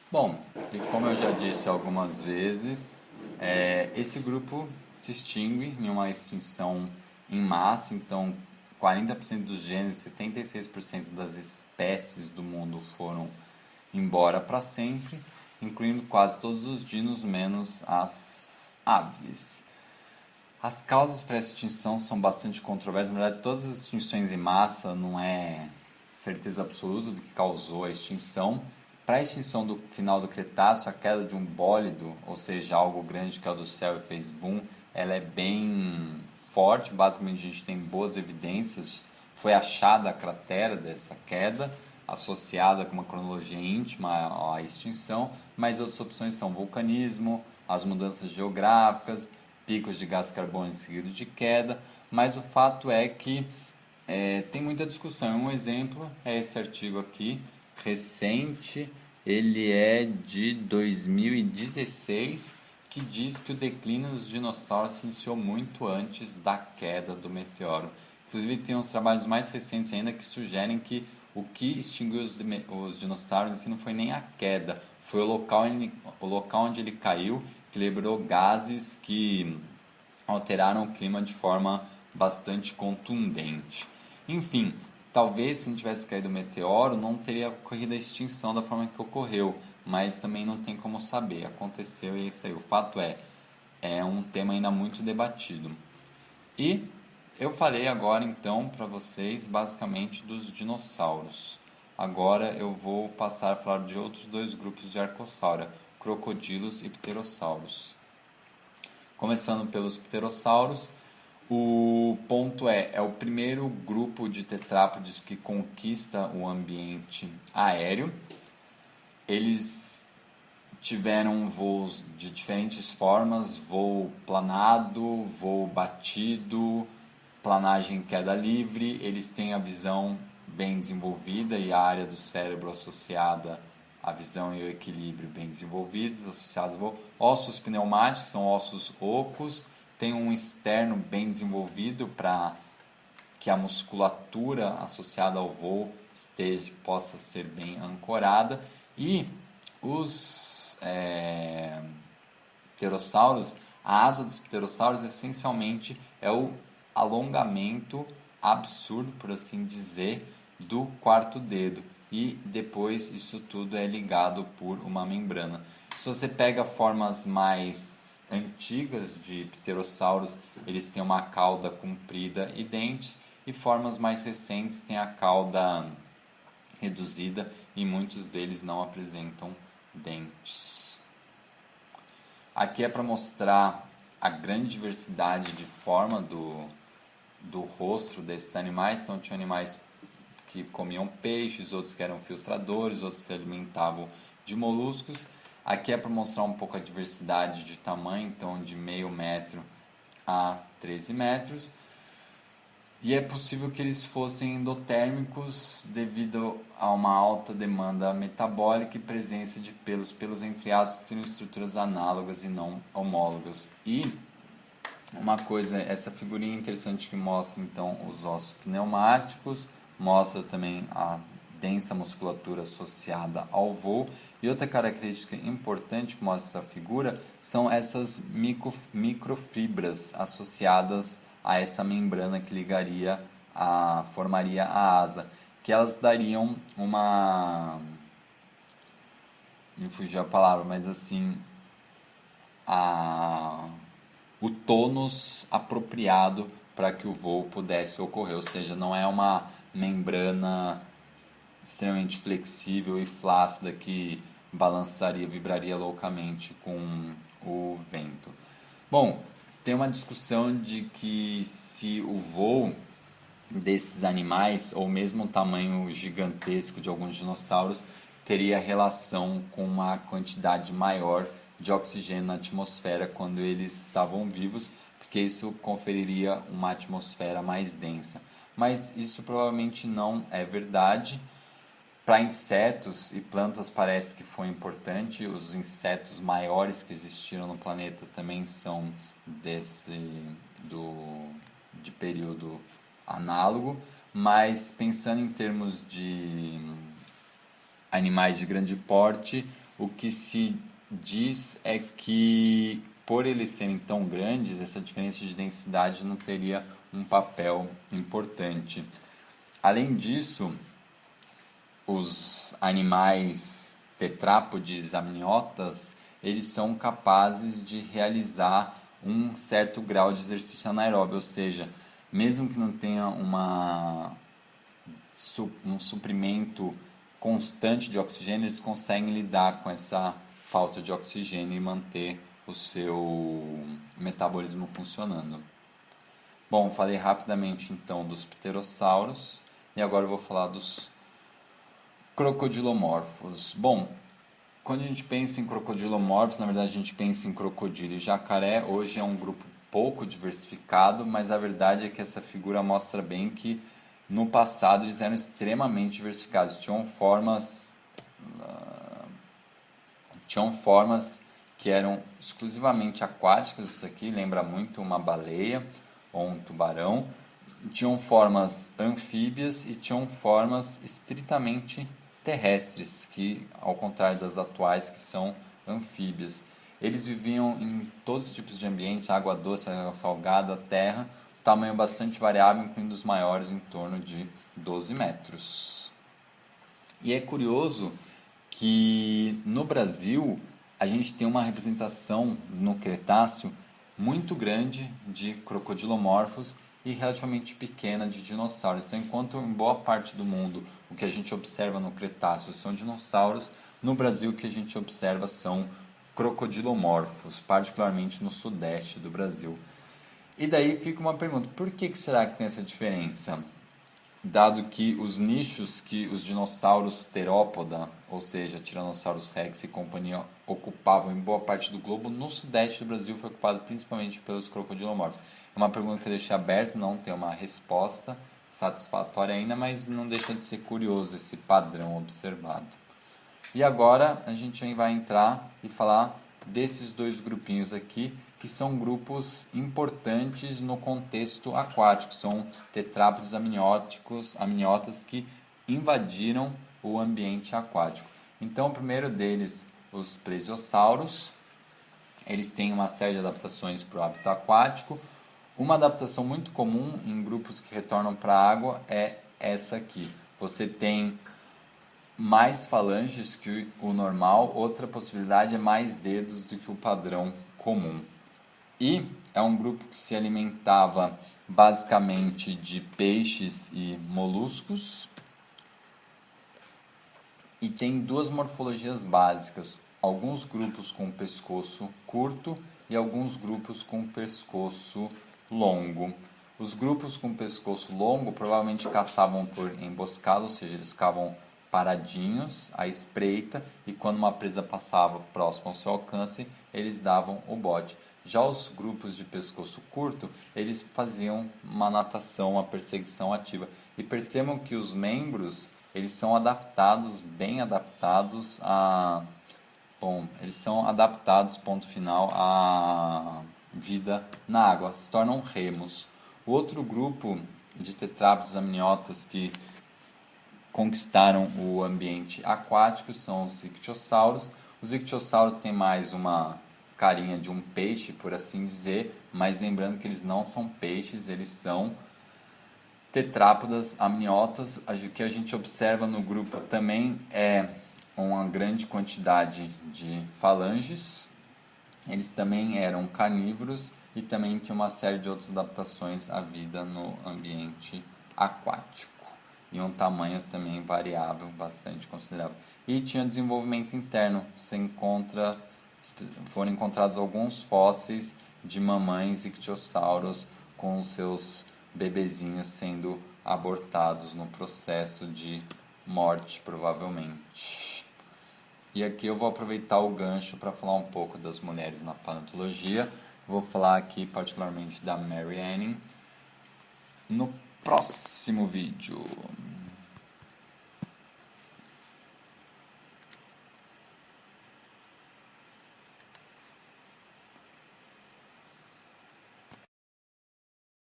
Bom, e como eu já disse algumas vezes, esse grupo se extingue em uma extinção em massa, então 40% dos gêneros, 76% das espécies do mundo foram embora para sempre, incluindo quase todos os dinos, menos as aves. As causas para essa extinção são bastante controversas. Na verdade, todas as extinções em massa não é certeza absoluta do que causou a extinção. Para a extinção do final do Cretáceo, a queda de um bólido, ou seja, algo grande que caiu do céu e fez boom, ela é bem forte. Basicamente, a gente tem boas evidências. Foi achada a cratera dessa queda, associada com uma cronologia íntima à extinção, mas outras opções são vulcanismo, as mudanças geográficas, picos de gás carbônico seguidos de queda, mas o fato é que tem muita discussão. Um exemplo é esse artigo aqui, recente, ele é de 2016, que diz que o declínio dos dinossauros se iniciou muito antes da queda do meteoro. Inclusive tem uns trabalhos mais recentes ainda que sugerem que o que extinguiu os dinossauros em si não foi nem a queda, foi o local onde ele caiu, que liberou gases que alteraram o clima de forma bastante contundente. Enfim, talvez se não tivesse caído o meteoro, não teria ocorrido a extinção da forma que ocorreu, mas também não tem como saber. Aconteceu e é isso aí. O fato é um tema ainda muito debatido. E eu falei agora então para vocês basicamente dos dinossauros. Agora eu vou passar a falar de outros dois grupos de arcossauro, crocodilos e pterossauros. Começando pelos pterossauros, o ponto é o primeiro grupo de tetrápodes que conquista o ambiente aéreo. Eles tiveram voos de diferentes formas, voo planado, voo batido, planagem em queda livre. Eles têm a visão bem desenvolvida e a área do cérebro associada à visão e ao equilíbrio bem desenvolvidos, associados ao voo. Ossos pneumáticos são ossos ocos, tem um externo bem desenvolvido para que a musculatura associada ao voo possa ser bem ancorada. E os pterossauros, a asa dos pterossauros essencialmente é o alongamento absurdo, por assim dizer, do quarto dedo. E depois isso tudo é ligado por uma membrana. Se você pega formas mais antigas de pterossauros, eles têm uma cauda comprida e dentes, e formas mais recentes têm a cauda reduzida e muitos deles não apresentam dentes. Aqui é para mostrar a grande diversidade de forma do rosto desses animais. Então tinha animais que comiam peixes, outros que eram filtradores, outros se alimentavam de moluscos. Aqui é para mostrar um pouco a diversidade de tamanho, então de meio metro a 13 metros. E é possível que eles fossem endotérmicos devido a uma alta demanda metabólica e presença de pelos. Pelos, entre aspas, seriam estruturas análogas e não homólogas. E uma coisa, essa figurinha interessante que mostra então os ossos pneumáticos, mostra também a densa musculatura associada ao voo. E outra característica importante que mostra essa figura são essas microfibras associadas a essa membrana que formaria a asa, que elas dariam uma, me fugiu a palavra, mas assim, a o tônus apropriado para que o voo pudesse ocorrer, ou seja, não é uma membrana extremamente flexível e flácida que balançaria, vibraria loucamente com o vento. Bom, tem uma discussão de que se o voo desses animais, ou mesmo o tamanho gigantesco de alguns dinossauros, teria relação com uma quantidade maior de oxigênio na atmosfera quando eles estavam vivos, porque isso conferiria uma atmosfera mais densa. Mas isso provavelmente não é verdade. Para insetos e plantas parece que foi importante. Os insetos maiores que existiram no planeta também são de período análogo, mas pensando em termos de animais de grande porte, o que se diz é que, por eles serem tão grandes, essa diferença de densidade não teria um papel importante. Além disso, os animais tetrápodes amniotas, eles são capazes de realizar um certo grau de exercício anaeróbio, ou seja, mesmo que não tenha um suprimento constante de oxigênio, eles conseguem lidar com essa falta de oxigênio e manter o seu metabolismo funcionando. Bom, falei rapidamente então dos pterossauros e agora eu vou falar dos crocodilomorfos. Bom, quando a gente pensa em crocodilomorfos, na verdade a gente pensa em crocodilo e jacaré. Hoje é um grupo pouco diversificado, mas a verdade é que essa figura mostra bem que no passado eles eram extremamente diversificados. Tinham formas que eram exclusivamente aquáticas. Isso aqui lembra muito uma baleia ou um tubarão. Tinham formas anfíbias e tinham formas estritamente terrestres, que ao contrário das atuais que são anfíbias. Eles viviam em todos os tipos de ambientes, água doce, água salgada, terra, tamanho bastante variável, incluindo os maiores em torno de 12 metros. E é curioso que no Brasil a gente tem uma representação no Cretáceo muito grande de crocodilomorfos e relativamente pequena de dinossauros. Então, enquanto em boa parte do mundo o que a gente observa no Cretáceo são dinossauros, no Brasil o que a gente observa são crocodilomorfos, particularmente no sudeste do Brasil. E daí fica uma pergunta, por que será que tem essa diferença? Dado que os nichos que os dinossauros terópoda, ou seja, Tyrannosaurus rex e companhia, ocupavam em boa parte do globo, no sudeste do Brasil foi ocupado principalmente pelos crocodilomorfos. É uma pergunta que eu deixei aberta, não tem uma resposta satisfatória ainda, mas não deixa de ser curioso esse padrão observado. E agora a gente vai entrar e falar desses dois grupinhos aqui, que são grupos importantes no contexto aquático, são tetrápodes amniotas que invadiram o ambiente aquático. Então, o primeiro deles, os plesiosauros, eles têm uma série de adaptações para o hábito aquático. Uma adaptação muito comum em grupos que retornam para a água é essa aqui. Você tem mais falanges que o normal, outra possibilidade é mais dedos do que o padrão comum. E é um grupo que se alimentava basicamente de peixes e moluscos e tem duas morfologias básicas, alguns grupos com pescoço curto e alguns grupos com pescoço longo. Os grupos com pescoço longo provavelmente caçavam por emboscada, ou seja, eles ficavam paradinhos à espreita e quando uma presa passava próximo ao seu alcance, eles davam o bote. Já os grupos de pescoço curto, eles faziam uma natação, uma perseguição ativa. E percebam que os membros, eles são adaptados, bem adaptados a... Bom, eles são adaptados, ponto final, à vida na água, se tornam remos. O outro grupo de tetrápodes amniotas que conquistaram o ambiente aquático são os ictiossauros. Os ictiossauros têm mais uma carinha de um peixe, por assim dizer, mas lembrando que eles não são peixes, eles são tetrápodas amniotas. O que a gente observa no grupo também é uma grande quantidade de falanges. Eles também eram carnívoros e também tinham uma série de outras adaptações à vida no ambiente aquático. E um tamanho também variável, bastante considerável. E tinha desenvolvimento interno. Foram encontrados alguns fósseis de mamães ictiossauros com os seus bebezinhos sendo abortados no processo de morte, provavelmente. E aqui eu vou aproveitar o gancho para falar um pouco das mulheres na paleontologia. Vou falar aqui particularmente da Mary Anning no próximo vídeo.